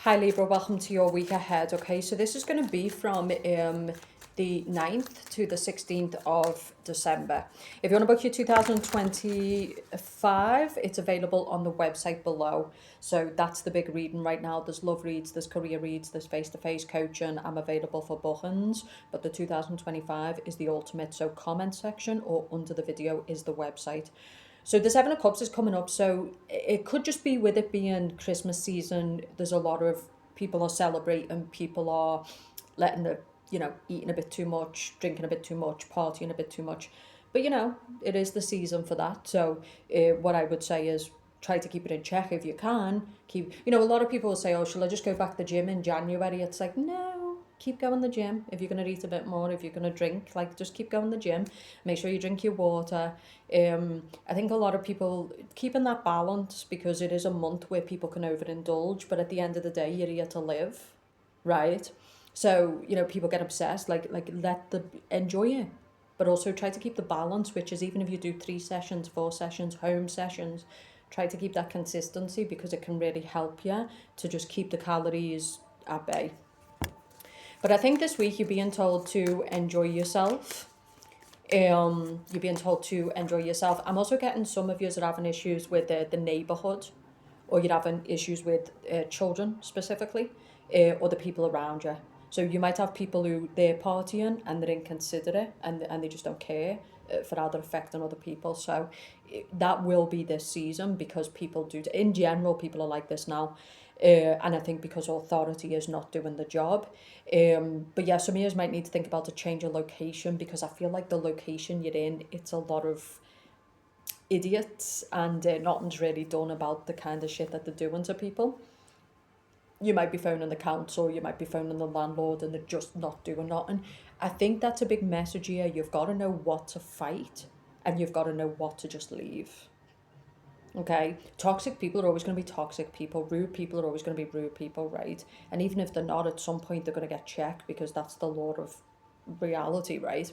Hi Libra, welcome to your week ahead. Okay, so this is going to be from the 9th to the 16th of December. If you want to book your 2025, it's available on the website below. So that's the big reading right now. There's love reads, there's career reads, there's face-to-face coaching. I'm available for bookings, but the 2025 is the ultimate. So comment section or under the video is the website. So the Seven of Cups is coming up, so it could just be with it being Christmas season. There's a lot of people are celebrating, people are letting eating a bit too much, drinking a bit too much, partying a bit too much. But it is the season for that. So what I would say is try to keep it in check if you can. A lot of people will say, oh, shall I just go back to the gym in January? It's like, no, keep going to the gym. If you're going to eat a bit more, if you're going to drink, like just keep going to the gym. Make sure you drink your water. I think a lot of people keeping that balance, because it is a month where people can overindulge, but at the end of the day, you're here to live, right? So, people get obsessed, like let the enjoy it, but also try to keep the balance, which is even if you do 3 sessions, 4 sessions, home sessions, try to keep that consistency because it can really help you to just keep the calories at bay. But I think this week you're being told to enjoy yourself. You're being told to enjoy yourself. I'm also getting some of you are having issues with the neighborhood, or you're having issues with children specifically, or the people around you. So you might have people who they're partying and they're inconsiderate and they just don't care for how they're affecting other people. So that will be this season, because people do, in general, people are like this now. And I think because authority is not doing the job. But yeah, some of you might need to think about a change of location, because I feel like the location you're in, it's a lot of idiots, and nothing's really done about the kind of shit that they're doing to people. You might be phoning the council, you might be phoning the landlord, and they're just not doing nothing. I think that's a big message here. You've got to know what to fight, and you've got to know what to just leave. Okay, toxic people are always going to be toxic people. Rude people are always going to be rude people, right? And even if they're not, at some point they're going to get checked, because that's the law of reality, right?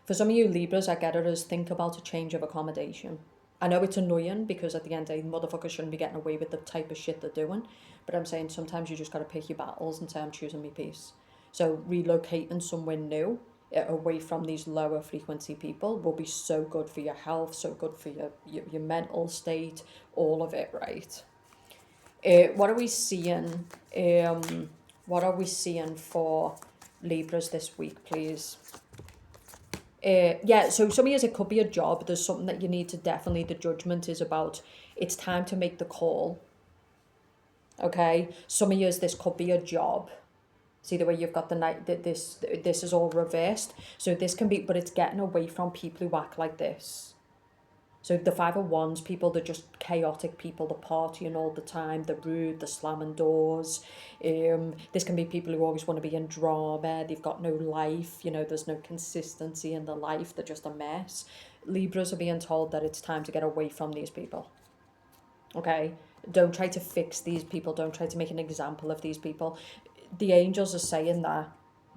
For some of you Libras, I get it as think about a change of accommodation. I know it's annoying, because at the end of the day, motherfuckers shouldn't be getting away with the type of shit they're doing. But I'm saying sometimes you just got to pick your battles and say, I'm choosing my peace. So relocating somewhere new, away from these lower frequency people, will be so good for your health, so good for your mental state, all of it, right? What are we seeing? What are we seeing for Libras this week, please? Yeah, so some years it could be a job. There's something that you need to definitely, the judgment is about, it's time to make the call. Okay, some years this could be a job. See the way you've got the night, that this is all reversed. So this can be, but it's getting away from people who act like this. So the Five of Wands people, they're just chaotic people. They're partying all the time. They're rude. They're slamming doors. This can be people who always want to be in drama. They've got no life. There's no consistency in their life. They're just a mess. Libras are being told that it's time to get away from these people. Okay? Don't try to fix these people. Don't try to make an example of these people. The angels are saying that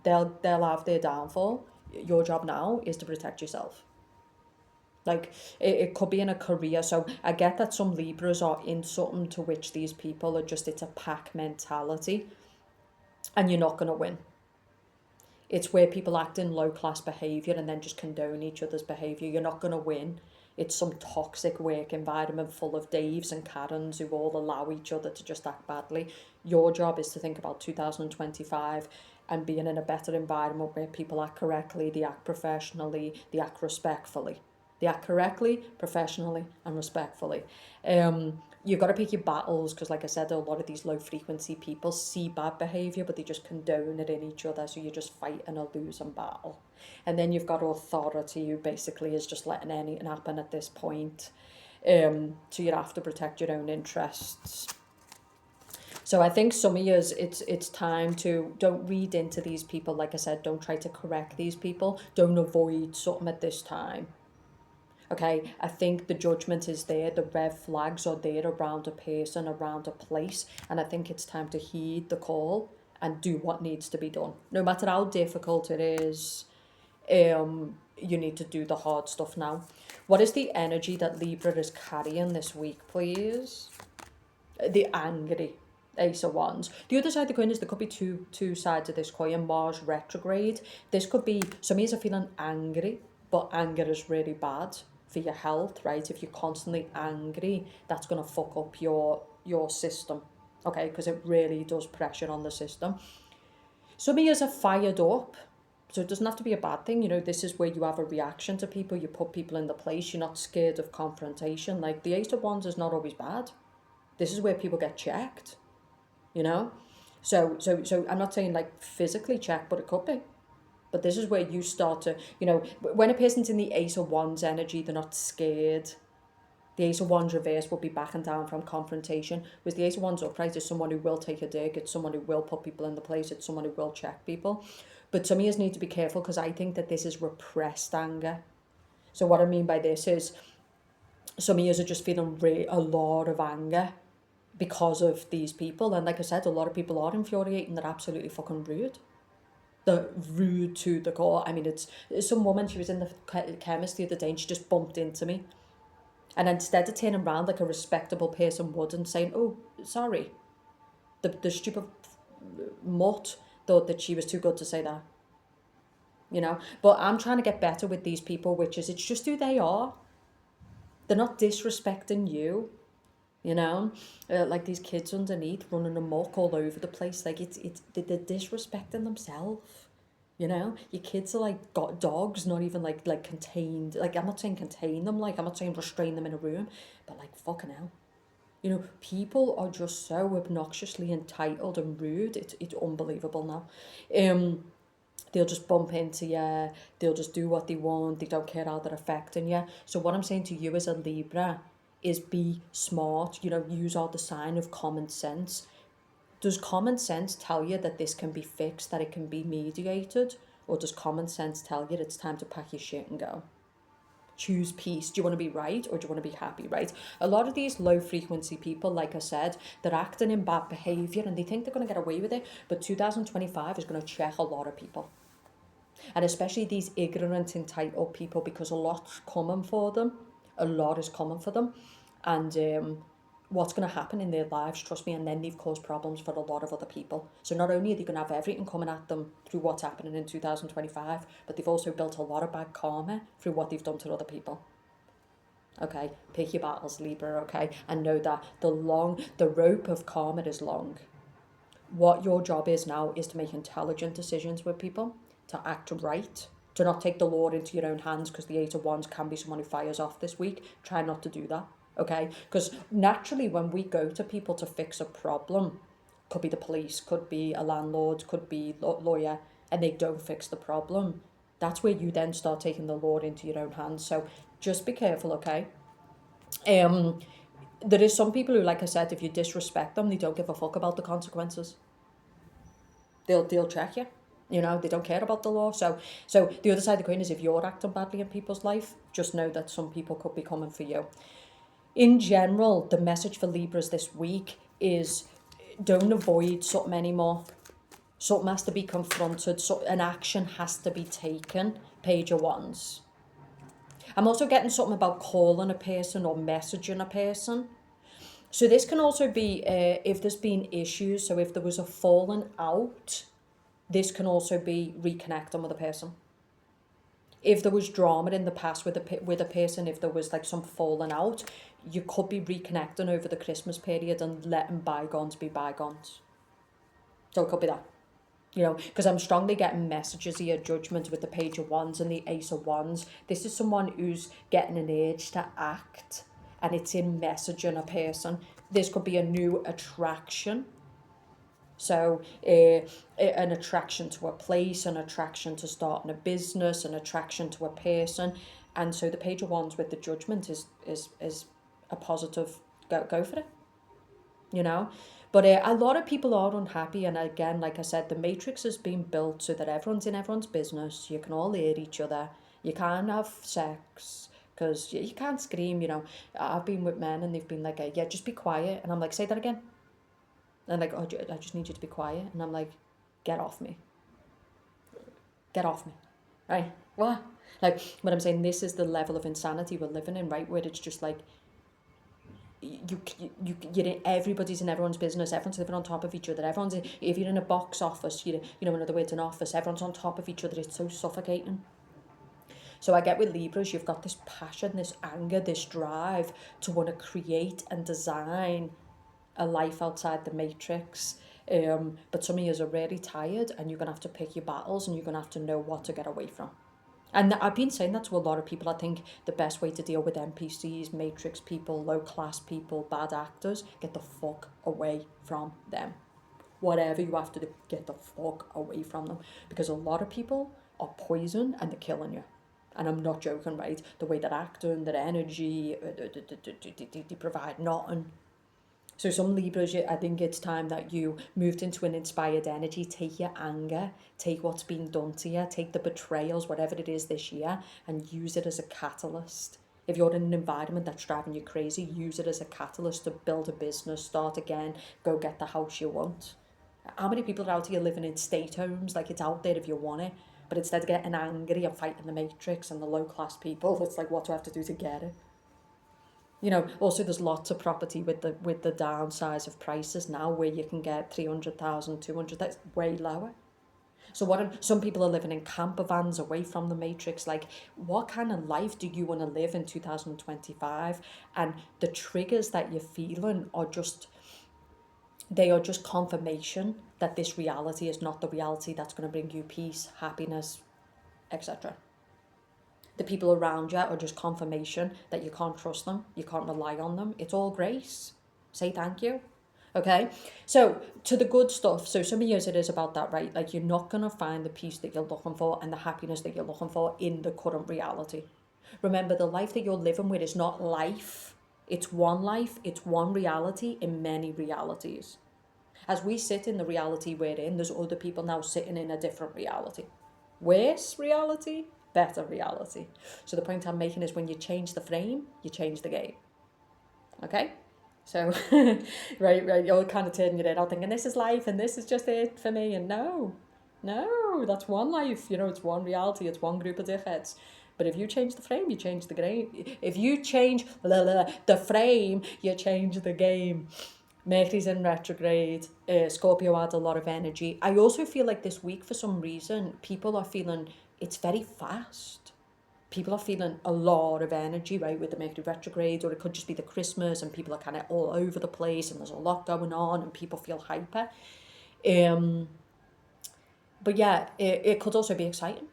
they'll have their downfall. Your job now is to protect yourself. Like, it could be in a career. So I get that some Libras are in something to which these people are just, it's a pack mentality, and you're not going to win. It's where people act in low class behaviour and then just condone each other's behaviour. You're not going to win. It's some toxic work environment full of Daves and Karens who all allow each other to just act badly. Your job is to think about 2025 and being in a better environment where people act correctly, they act professionally, they act respectfully. They act correctly, professionally, and respectfully. You've got to pick your battles, because like I said, a lot of these low frequency people see bad behaviour, but they just condone it in each other, so you're just fighting a losing battle. And then you've got authority, who basically is just letting anything happen at this point. So you have to protect your own interests. So I think some of you, it's time to, don't read into these people. Like I said, don't try to correct these people. Don't avoid something at this time. Okay, I think the judgment is there, the red flags are there around a person, around a place, and I think it's time to heed the call and do what needs to be done. No matter how difficult it is, you need to do the hard stuff now. What is the energy that Libra is carrying this week, please? The angry. Ace of Wands. The other side of the coin is there could be two sides of this coin. Mars retrograde. This could be, some of you are feeling angry, but anger is really bad for your health, right? If you're constantly angry, that's going to fuck up your system, okay? Because it really does pressure on the system. Some of you are fired up, so it doesn't have to be a bad thing. You know, this is where you have a reaction to people. You put people in the place. You're not scared of confrontation. Like, the Ace of Wands is not always bad. This is where people get checked, you know? So I'm not saying like physically checked, but it could be. But this is where you start to, you know, when a person's in the Ace of Wands energy, they're not scared. The Ace of Wands reverse will be backing down from confrontation. Whereas the Ace of Wands upright is someone who will take a dig. It's someone who will put people in the place. It's someone who will check people. But some of us need to be careful, because I think that this is repressed anger. So what I mean by this is, some of us are just feeling a lot of anger because of these people. And like I said, a lot of people are infuriating. They're absolutely fucking rude. They're rude to the core. I mean, it's some woman, she was in the chemist the other day and she just bumped into me. And instead of turning around like a respectable person would and saying, oh, sorry, the stupid mutt thought that she was too good to say that. You know? But I'm trying to get better with these people, which is, it's just who they are. They're not disrespecting you. You know, like these kids underneath running amok all over the place. Like they're disrespecting themselves. You know, your kids are like got dogs, not even like contained. Like, I'm not saying contain them. Like, I'm not saying restrain them in a room, but like, fucking hell. You know, people are just so obnoxiously entitled and rude. It's unbelievable now. They'll just bump into you. They'll just do what they want. They don't care how they're affecting you. So what I'm saying to you as a Libra is, be smart, you know, use all the sign of common sense. Does common sense tell you that this can be fixed, that it can be mediated? Or does common sense tell you it's time to pack your shit and go? Choose peace. Do you want to be right, or do you want to be happy, right? A lot of these low frequency people, like I said, they're acting in bad behaviour and they think they're going to get away with it. But 2025 is going to check a lot of people. And especially these ignorant, entitled people, because a lot's coming for them. A lot is coming for them. And what's going to happen in their lives, trust me, and then they've caused problems for a lot of other people. So not only are they going to have everything coming at them through what's happening in 2025, but they've also built a lot of bad karma through what they've done to other people. Okay, pick your battles, Libra, okay? And know that the rope of karma is long. What your job is now is to make intelligent decisions with people, to act right, to not take the law into your own hands, because the Eight of Wands can be someone who fires off this week. Try not to do that, okay? Because naturally when we go to people to fix a problem, could be the police, could be a landlord, could be lawyer, and they don't fix the problem, that's where you then start taking the law into your own hands. So just be careful, okay? There is some people who, like I said, if you disrespect them, they don't give a fuck about the consequences. They'll check you. You know, they don't care about the law. So the other side of the coin is, if you're acting badly in people's life, just know that some people could be coming for you. In general, the message for Libras this week is, don't avoid something anymore. Something has to be confronted. So an action has to be taken. Page of Wands. I'm also getting something about calling a person or messaging a person. So this can also be if there's been issues. So if there was a falling out, this can also be reconnecting with a person. If there was drama in the past with a person, if there was like some falling out, you could be reconnecting over the Christmas period and letting bygones be bygones. So it could be that. You know, because I'm strongly getting messages here, judgment with the Page of Wands and the Ace of Wands. This is someone who's getting an urge to act, and it's in messaging a person. This could be a new attraction. So an attraction to a place, an attraction to starting a business, an attraction to a person. And so the Page of Wands with the judgment is a positive, go for it, you know. But a lot of people are unhappy, and again, like I said, the matrix has been built so that everyone's in everyone's business. You can all hear each other. You can't have sex because you can't scream, you know. I've been with men and they've been like, yeah, just be quiet. And I'm like, say that again. And like, oh, I just need you to be quiet. And I'm like, get off me. Get off me. Right? What? Like, what I'm saying, this is the level of insanity we're living in, right? Where it's just like, everybody's in everyone's business. Everyone's living on top of each other. If you're in a box office, in other words, an office, everyone's on top of each other. It's so suffocating. So I get with Libras, you've got this passion, this anger, this drive to want to create and design a life outside the matrix. But some of you are really tired, and you're going to have to pick your battles, and you're going to have to know what to get away from. And I've been saying that to a lot of people. I think the best way to deal with NPCs, matrix people, low class people, bad actors, get the fuck away from them. Whatever you have to do, get the fuck away from them. Because a lot of people are poison and they're killing you. And I'm not joking, right? The way they're acting, their energy, they provide nothing. So some Libras, I think it's time that you moved into an inspired energy. Take your anger, take what's been done to you, take the betrayals, whatever it is this year, and use it as a catalyst. If you're in an environment that's driving you crazy, use it as a catalyst to build a business, start again, go get the house you want. How many people are out here living in state homes? Like, it's out there if you want it. But instead of getting angry and fighting the matrix and the low class people, it's like, what do I have to do to get it? Also there's lots of property with the downsize of prices now, where you can get 300,000, 200, that's way lower. So some people are living in camper vans away from the matrix. Like, what kind of life do you want to live in 2025? And the triggers that you're feeling are just confirmation that this reality is not the reality that's going to bring you peace, happiness, etc. The people around you are just confirmation that you can't trust them, you can't rely on them. It's all grace. Say thank you. Okay, so to the good stuff. So some of years it is about that, right? Like, you're not going to find the peace that you're looking for and the happiness that you're looking for in the current reality. Remember, the life that you're living with is not life. It's one reality in many realities. As we sit in the reality we're in, there's other people now sitting in a different reality. Worse reality, better reality. So the point I'm making is, when you change the frame, you change the game. Okay? So, right, you're kind of turning your head out thinking, this is life and this is just it for me. And no, that's one life. It's one reality. It's one group of dickheads. But if you change the frame, you change the game. If you change the frame, you change the game. Mercury's in retrograde. Scorpio had a lot of energy. I also feel like this week, for some reason, people are feeling it's very fast. People are feeling a lot of energy, right, with the Mercury retrograde, or it could just be the Christmas and people are kind of all over the place and there's a lot going on and people feel hyper. But yeah, it could also be exciting,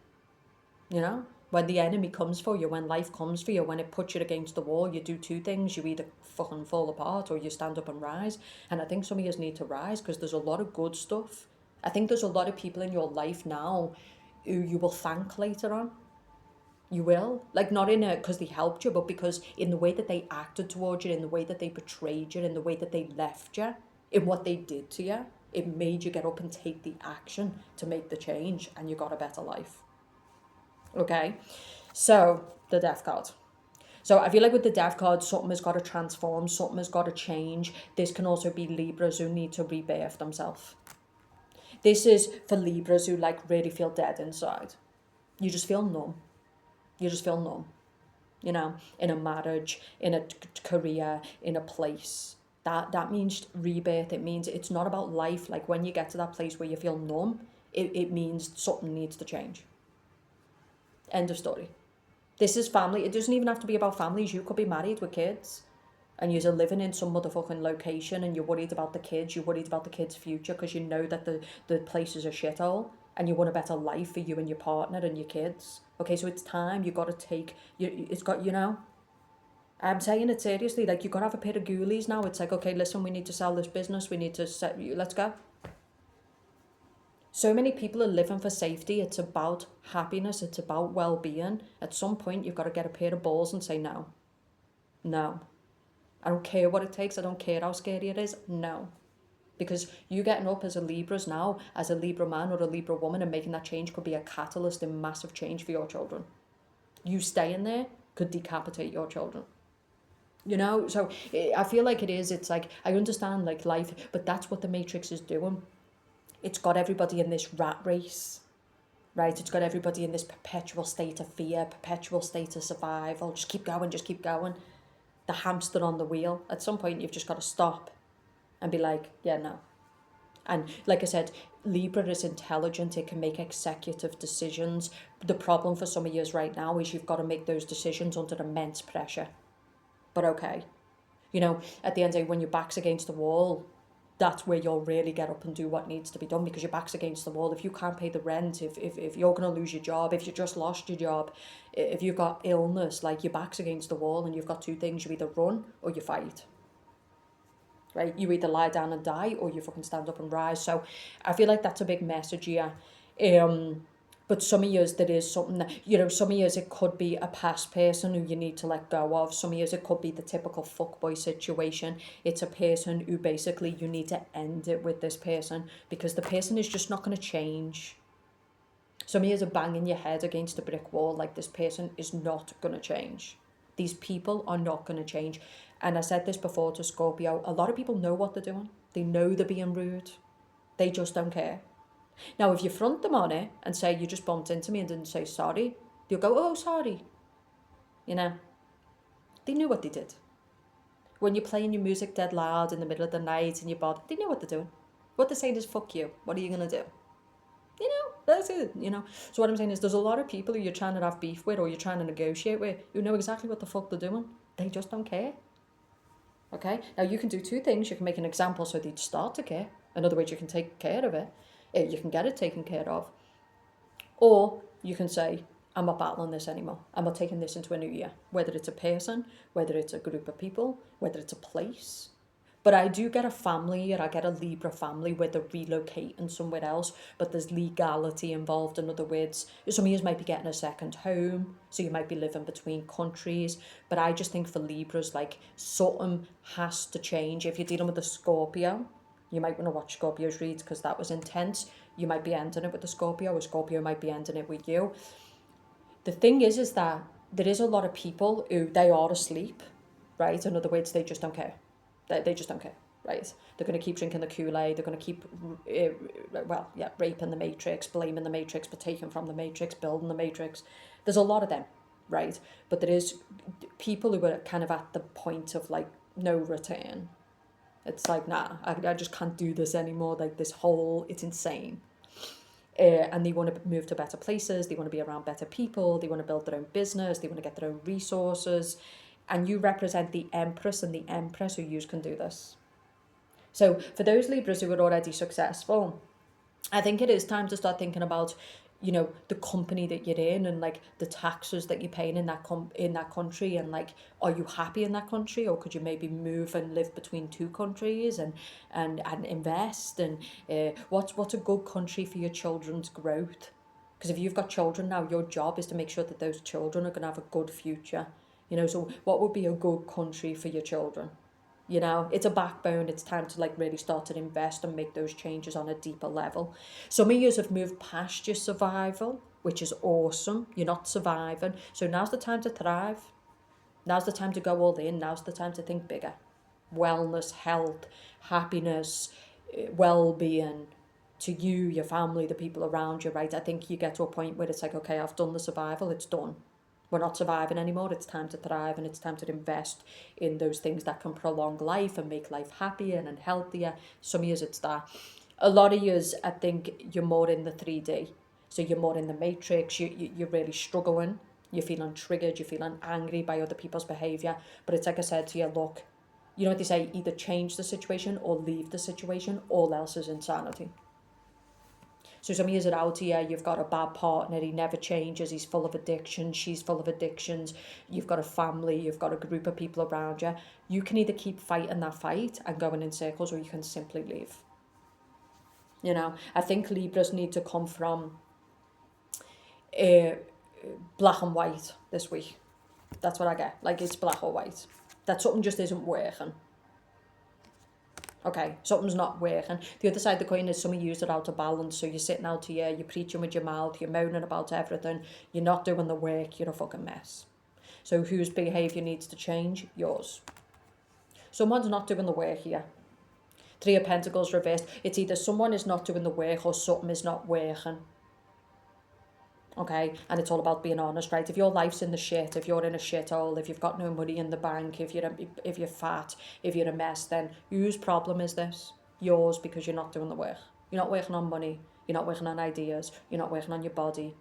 when the enemy comes for you, when life comes for you, when it puts you against the wall, you do two things. You either fucking fall apart or you stand up and rise. And I think some of you need to rise, because there's a lot of good stuff. I think there's a lot of people in your life now who you will thank later on. You will. Like, not in because they helped you, but because in the way that they acted towards you, in the way that they betrayed you, in the way that they left you, in what they did to you, it made you get up and take the action to make the change, and you got a better life. Okay, so the Death card. So I feel like with the Death card, something has got to transform, something has got to change. This can also be Libras who need to rebirth themselves. This is for Libras who really feel dead inside. You just feel numb. In a marriage, in a career, in a place. That means rebirth. It means it's not about life. Like, when you get to that place where you feel numb, it means something needs to change. End of story. This is family. It doesn't even have to be about families. You could be married with kids and you're living in some motherfucking location and you're worried about the kids. You're worried about the kids' future because you know that the place is a shithole and you want a better life for you and your partner and your kids. Okay, so it's time. You got to take... I'm saying it seriously. Like, you got to have a pair of ghoulies now. It's like, okay, listen, we need to sell this business. We need to let's go. So many people are living for safety. It's about happiness. It's about well-being. At some point, you've got to get a pair of balls and say no. No. I don't care what it takes. I don't care how scary it is. No. Because you getting up as a Libras now, as a Libra man or a Libra woman, and making that change could be a catalyst in massive change for your children. You staying there could decapitate your children. So I feel like it's like, I understand life, but that's what the Matrix is doing. It's got everybody in this rat race, right? It's got everybody in this perpetual state of fear, perpetual state of survival. Just keep going. the hamster on the wheel. At some point, you've just got to stop and be like, yeah, no. And like I said, Libra is intelligent. It can make executive decisions. The problem for some of you right now is you've got to make those decisions under immense pressure. But okay. At the end of the day, when your back's against the wall, that's where you'll really get up and do what needs to be done, because your back's against the wall. If you can't pay the rent, if you're going to lose your job, if you just lost your job, if you've got illness, like your back's against the wall and you've got two things, you either run or you fight. Right? You either lie down and die or you fucking stand up and rise. So I feel like that's a big message here. But some of years there is something that, some of years it could be a past person who you need to let go of. Some years it could be the typical fuckboy situation. It's a person who basically you need to end it with this person because the person is just not going to change. Some years are banging your head against a brick wall like this person is not going to change. These people are not going to change. And I said this before to Scorpio, a lot of people know what they're doing. They know they're being rude. They just don't care. Now, if you front them on it and say, you just bumped into me and didn't say sorry, they'll go, oh, sorry. They knew what they did. When you're playing your music dead loud in the middle of the night and you're bored, they know what they're doing. What they're saying is, fuck you. What are you going to do? That's it, So what I'm saying is there's a lot of people who you're trying to have beef with or you're trying to negotiate with who know exactly what the fuck they're doing. They just don't care. Okay? Now, you can do two things. You can make an example so they'd start to care. In other words, you can take care of it. You can get it taken care of. Or you can say, I'm not battling this anymore. I'm not taking this into a new year. Whether it's a person, whether it's a group of people, whether it's a place. But I do get a family here. I get a Libra family where they're relocating somewhere else, but there's legality involved. In other words, some of you might be getting a second home, so you might be living between countries. But I just think for Libras, like, something has to change. If you're dealing with a Scorpio, you might want to watch Scorpio's reads because that was intense. You might be ending it with a Scorpio, or Scorpio might be ending it with you. The thing is that there is a lot of people who they are asleep, right? In other words, they just don't care. They just don't care, right? They're going to keep drinking the Kool-Aid. They're going to keep, raping the Matrix, blaming the Matrix, but taking from the Matrix, building the Matrix. There's a lot of them, right? But there is people who are kind of at the point of, like, no return. It's like, nah, I just can't do this anymore. Like, it's insane. And they want to move to better places. They want to be around better people. They want to build their own business. They want to get their own resources. And you represent the Empress and the Empress who can do this. So for those Libras who are already successful, I think it is time to start thinking about, the company that you're in and, like, the taxes that you're paying in that country, and, like, are you happy in that country, or could you maybe move and live between two countries and invest, and what's a good country for your children's growth? Because if you've got children now, your job is to make sure that those children are going to have a good future. So what would be a good country for your children? It's a backbone. It's time to, like, really start to invest and make those changes on a deeper level. Some of you have moved past your survival, which is awesome. You're not surviving. So now's the time to thrive. Now's the time to go all in. Now's the time to think bigger. Wellness, health, happiness, well-being, to you, your family, the people around you, right? I think you get to a point where it's like, okay, I've done the survival. It's done. We're not surviving anymore. It's time to thrive, and it's time to invest in those things that can prolong life and make life happier and healthier. Some years it's that. A lot of years, I think you're more in the 3D. So you're more in the Matrix. You're really struggling. You're feeling triggered. You're feeling angry by other people's behaviour. But it's like I said to you, look, you know what they say, either change the situation or leave the situation. All else is insanity. So some years are out here, you've got a bad partner, he never changes, he's full of addiction, she's full of addictions, you've got a family, you've got a group of people around you. You can either keep fighting that fight and going in circles, or you can simply leave. I think Libras need to come from black and white this week. That's what I get. Like, it's black or white. That something just isn't working. Okay, something's not working. The other side of the coin is some of you are out of balance. So you're sitting out here, you're preaching with your mouth, you're moaning about everything, you're not doing the work, you're a fucking mess. So whose behaviour needs to change? Yours. Someone's not doing the work here. 3 of Pentacles reversed. It's either someone is not doing the work or something is not working. Okay, and it's all about being honest, right? If your life's in the shit, if you're in a shithole, if you've got no money in the bank, if you're fat, if you're a mess, then whose problem is this? Yours, because you're not doing the work. You're not working on money. You're not working on ideas. You're not working on your body.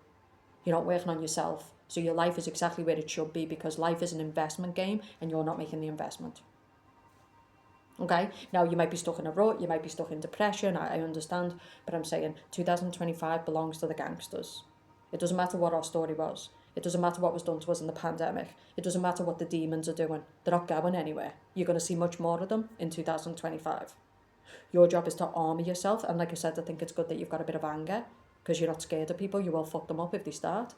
You're not working on yourself. So your life is exactly where it should be, because life is an investment game and you're not making the investment. Okay, now you might be stuck in a rut, you might be stuck in depression, I understand, but I'm saying 2025 belongs to the gangsters. It doesn't matter what our story was. It doesn't matter what was done to us in the pandemic. It doesn't matter what the demons are doing. They're not going anywhere. You're going to see much more of them in 2025. Your job is to armour yourself, and like I said, I think it's good that you've got a bit of anger, because you're not scared of people. You will fuck them up if they start.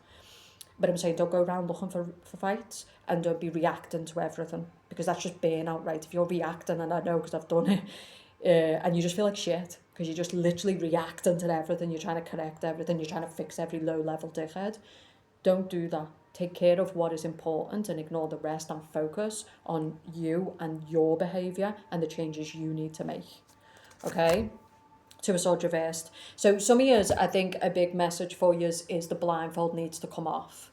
But I'm saying don't go around looking for fights, and don't be reacting to everything, because that's just burnout, right? If you're reacting, and I know because I've done it, and you just feel like shit because you're just literally reacting to everything, you're trying to correct everything, you're trying to fix every low level dickhead. Don't do that. Take care of what is important and ignore the rest, and focus on you and your behaviour and the changes you need to make. Okay? To a sword reversed. So some of yous, I think a big message for yous is the blindfold needs to come off.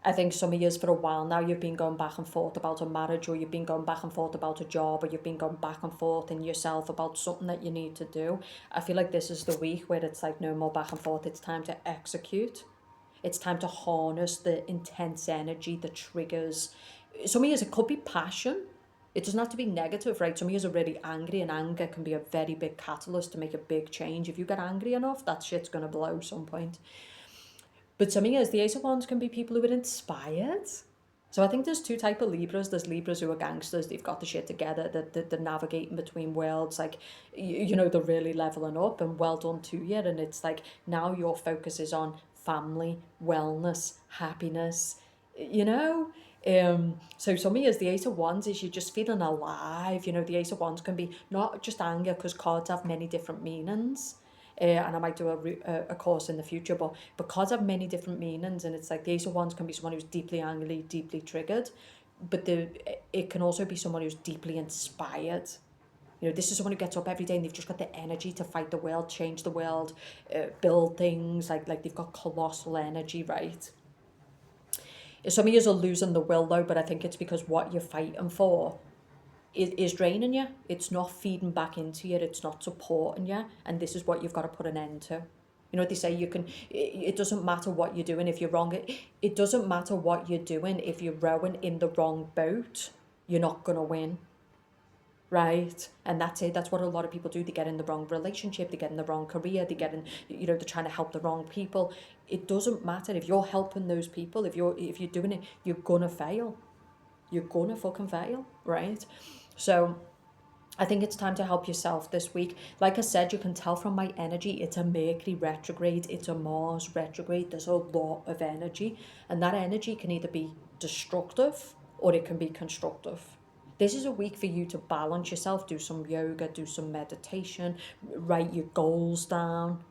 I think some of yous for a while now, you've been going back and forth about a marriage, or you've been going back and forth about a job, or you've been going back and forth in yourself about something that you need to do. I feel like this is the week where it's like no more back and forth. It's time to execute. It's time to harness the intense energy, the triggers. Some of yous, it could be passion. It doesn't have to be negative, right? Some of yous are really angry, and anger can be a very big catalyst to make a big change. If you get angry enough, that shit's going to blow some point. But some of yous, the Ace of Wands can be people who are inspired. So I think there's two type of Libras. There's Libras who are gangsters. They've got the shit together. They're navigating between worlds. Like, you know, they're really leveling up, and well done to you. And it's like now your focus is on family, wellness, happiness, you know. So some of you, the Ace of Wands is you're just feeling alive. You know, the Ace of Wands can be not just anger, because cards have many different meanings. And I might do a course in the future, but cards have many different meanings, and it's like the Ace of Wands can be someone who's deeply angry, deeply triggered, but it can also be someone who's deeply inspired. You know, this is someone who gets up every day and they've just got the energy to fight the world, change the world, build things, like they've got colossal energy, right? Some of you are losing the will though, but I think it's because what you're fighting for is draining you. It's not feeding back into you. It's not supporting you. And this is what you've got to put an end to. You know what they say, it doesn't matter what you're doing if you're wrong. It doesn't matter what you're doing if you're rowing in the wrong boat. You're not going to win. Right? And that's it. That's what a lot of people do. They get in the wrong relationship. They get in the wrong career. They get in, you know, they're trying to help the wrong people. It doesn't matter if you're helping those people. If you're doing it, you're going to fail. You're going to fucking fail. Right? So I think it's time to help yourself this week. Like I said, you can tell from my energy, it's a Mercury retrograde, it's a Mars retrograde. There's a lot of energy, and that energy can either be destructive or it can be constructive. This is a week for you to balance yourself, do some yoga, do some meditation, write your goals down,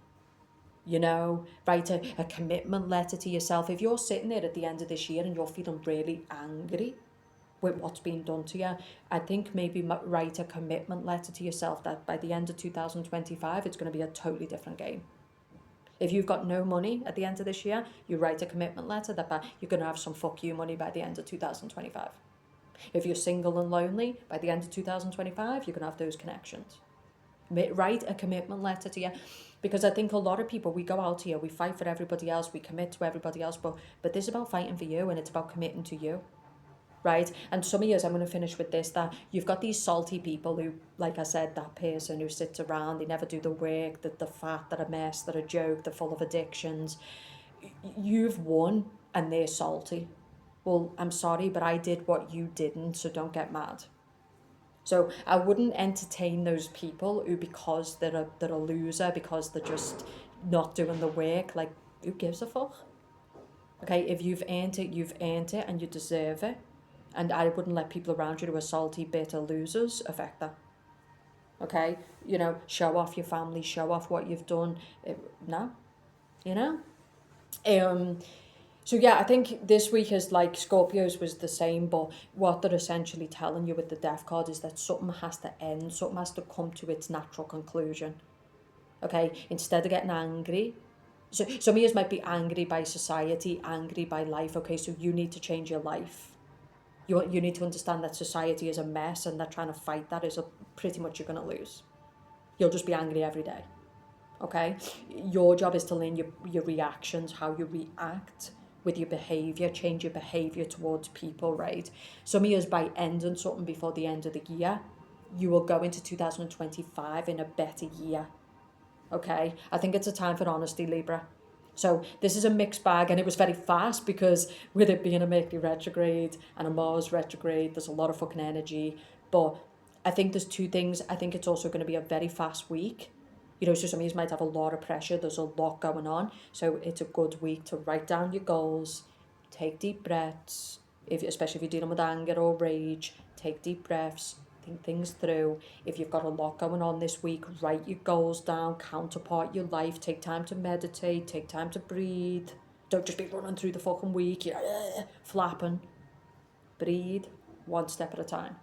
you know, write a commitment letter to yourself. If you're sitting there at the end of this year and you're feeling really angry with what's being done to you, I think maybe write a commitment letter to yourself that by the end of 2025, it's going to be a totally different game. If you've got no money at the end of this year, you write a commitment letter that you're going to have some fuck you money by the end of 2025. If you're single and lonely, by the end of 2025, you're going to have those connections. Write a commitment letter to you, because I think a lot of people, we go out here, we fight for everybody else, we commit to everybody else, but this is about fighting for you, and it's about committing to you. Right? And some of you, I'm going to finish with this, that you've got these salty people who, like I said, that person who sits around, they never do the work, that they're fat, they're a mess, they're a joke, they're full of addictions. You've won and they're salty. Well, I'm sorry, but I did what you didn't, so don't get mad. So I wouldn't entertain those people who, because they're a loser, because they're just not doing the work, like, who gives a fuck? Okay, if you've earned it, and you deserve it. And I wouldn't let people around you who are salty, bitter losers affect that. Okay? You know, show off your family, show off what you've done. No. You know? So yeah, I think this week is like Scorpios was the same, but what they're essentially telling you with the Death card is that something has to end, something has to come to its natural conclusion. Okay? Instead of getting angry, So some of you might be angry by society, angry by life. Okay, so you need to change your life. You need to understand that society is a mess, and that trying to fight that is pretty much you're going to lose. You'll just be angry every day. Okay, your job is to learn your reactions, how you react with your behavior, change your behavior towards people, right? Some of you, by ending something before the end of the year, you will go into 2025 in a better year. Okay, I think it's a time for honesty, Libra. So this is a mixed bag, and it was very fast because with it being a Mercury retrograde and a Mars retrograde, there's a lot of fucking energy. But I think there's two things. I think it's also going to be a very fast week. You know, so some of you might have a lot of pressure. There's a lot going on. So it's a good week to write down your goals, take deep breaths, especially if you're dealing with anger or rage, take deep breaths, think things through. If you've got a lot going on this week, write your goals down, counterpart your life, take time to meditate, take time to breathe. Don't just be running through the fucking week, you're flapping. Breathe, one step at a time.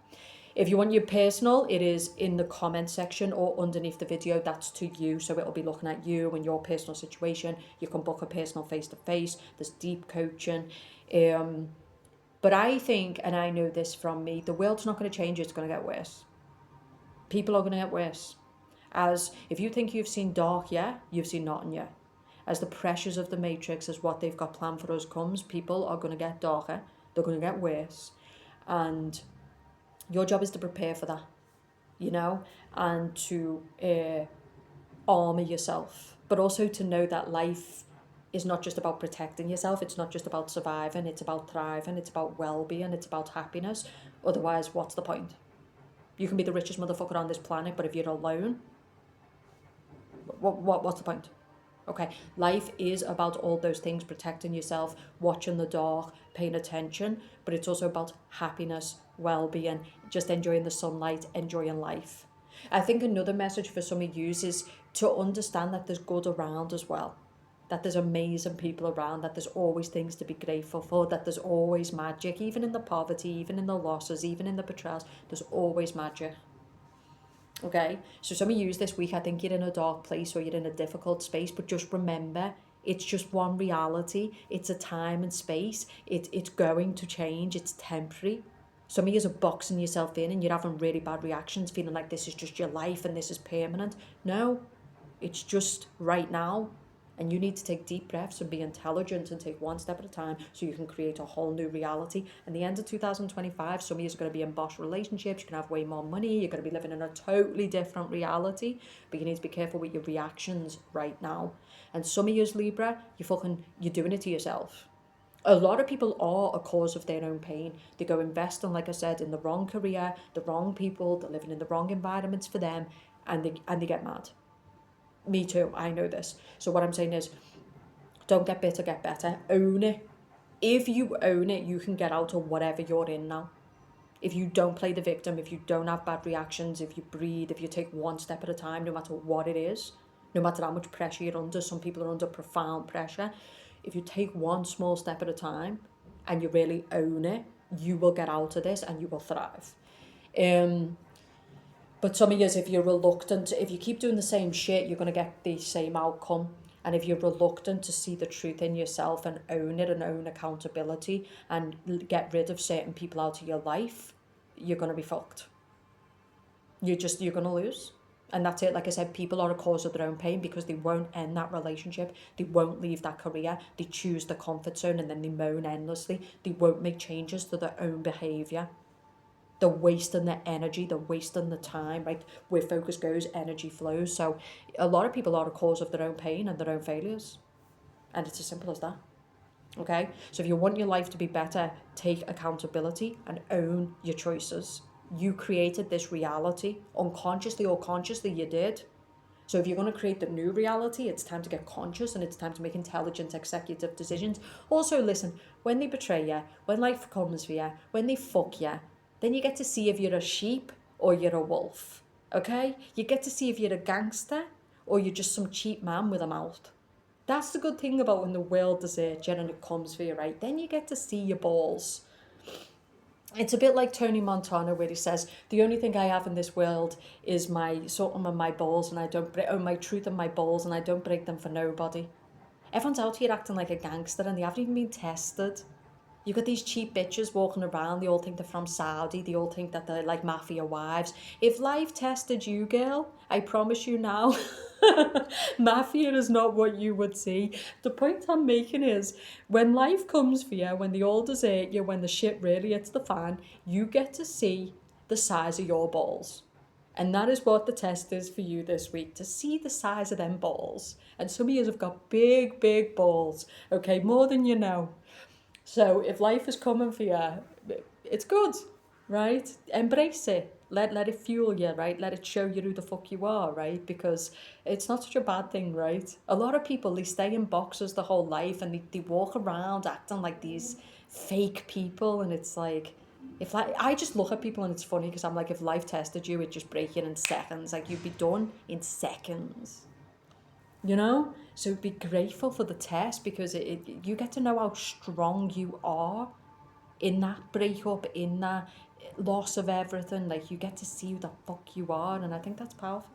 If you want your personal, it is in the comment section or underneath the video. That's to you, so it'll be looking at you and your personal situation. You can book a personal face-to-face. There's deep coaching. But I think, and I know this from me, the world's not going to change, it's going to get worse. People are going to get worse. As if you think you've seen dark yet, you've seen nothing yet. As the pressures of the matrix, as what they've got planned for us comes, people are going to get darker, they're going to get worse. And your job is to prepare for that, you know, and to armor yourself, but also to know that life is not just about protecting yourself, it's not just about surviving, it's about thriving, it's about well-being, it's about happiness. Otherwise, what's the point? You can be the richest motherfucker on this planet, but if you're alone, what's the point? Okay, life is about all those things, protecting yourself, watching the dark, paying attention, but it's also about happiness, well-being, just enjoying the sunlight, enjoying life. I think another message for some of you is to understand that there's good around as well, that there's amazing people around, that there's always things to be grateful for, that there's always magic, even in the poverty, even in the losses, even in the betrayals, there's always magic. Okay, so some of you this week, I think you're in a dark place or you're in a difficult space, but just remember, it's just one reality. It's a time and space. It's going to change. It's temporary. Some of you are boxing yourself in and you're having really bad reactions, feeling like this is just your life and this is permanent. No, it's just right now. And you need to take deep breaths and be intelligent and take one step at a time so you can create a whole new reality. And the end of 2025, some of you are going to be in boss relationships, you're going to have way more money, you're going to be living in a totally different reality, but you need to be careful with your reactions right now. And some of you, Libra, you're doing it to yourself. A lot of people are a cause of their own pain. They go investing, like I said, in the wrong career, the wrong people, they're living in the wrong environments for them, and they get mad. Me too, I know this. So what I'm saying is, don't get bitter, get better. Own it. If you own it, you can get out of whatever you're in now. If you don't play the victim, if you don't have bad reactions, if you breathe, if you take one step at a time, no matter what it is, no matter how much pressure you're under, some people are under profound pressure. If you take one small step at a time and you really own it, you will get out of this and you will thrive. But some of you, if you're reluctant, if you keep doing the same shit, you're going to get the same outcome. And if you're reluctant to see the truth in yourself and own it and own accountability and get rid of certain people out of your life, you're going to be fucked. You're going to lose. And that's it. Like I said, people are a cause of their own pain because they won't end that relationship. They won't leave that career. They choose the comfort zone and then they moan endlessly. They won't make changes to their own behaviour. They're wasting their energy, they're wasting the time, right? Where focus goes, energy flows. So a lot of people are a cause of their own pain and their own failures. And it's as simple as that. Okay? So if you want your life to be better, take accountability and own your choices. You created this reality, unconsciously or consciously you did. So if you're going to create the new reality, it's time to get conscious and it's time to make intelligent executive decisions. Also, listen, when they betray you, when life comes for you, when they fuck you, then you get to see if you're a sheep or you're a wolf, okay? You get to see if you're a gangster or you're just some cheap man with a mouth. That's the good thing about when the world deserts you and it comes for you, right? Then you get to see your balls. It's a bit like Tony Montana where he says, the only thing I have in this world is my something and my balls and I don't break, my truth and my balls and I don't break them for nobody. Everyone's out here acting like a gangster and they haven't even been tested. You got these cheap bitches walking around, they all think they're from Saudi, they all think that they're like mafia wives. If life tested you, girl, I promise you now, mafia is not what you would see. The point I'm making is, when life comes for you, when they all desert you, when the shit really hits the fan, you get to see the size of your balls. And that is what the test is for you this week, to see the size of them balls. And some of you have got big, big balls, okay, more than you know. So if life is coming for you, it's good, right? Embrace it. Let it fuel you, right? Let it show you who the fuck you are, right? Because it's not such a bad thing, right? A lot of people, they stay in boxes the whole life and they walk around acting like these fake people, and it's like, if like, I just look at people and it's funny because I'm like, if life tested you, it'd just break you in seconds. Like, you'd be done in seconds. You know, so be grateful for the test, because you get to know how strong you are in that breakup, in that loss of everything. Like, you get to see who the fuck you are, and I think that's powerful.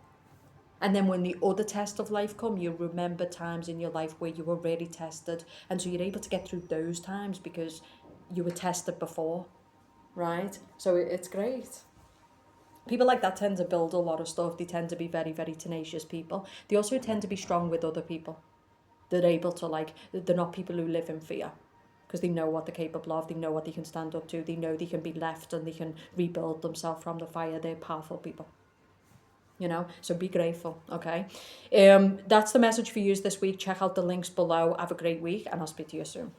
And then when the other test of life come, you remember times in your life where you were really tested, and so you're able to get through those times because you were tested before, right? So it's great. People like that tend to build a lot of stuff. They tend to be very, very tenacious people. They also tend to be strong with other people. They're able to, like, they're not people who live in fear, because they know what they're capable of. They know what they can stand up to. They know they can be left and they can rebuild themselves from the fire. They're powerful people, you know, so be grateful. Okay, that's the message for you this week. Check out the links below. Have a great week, and I'll speak to you soon.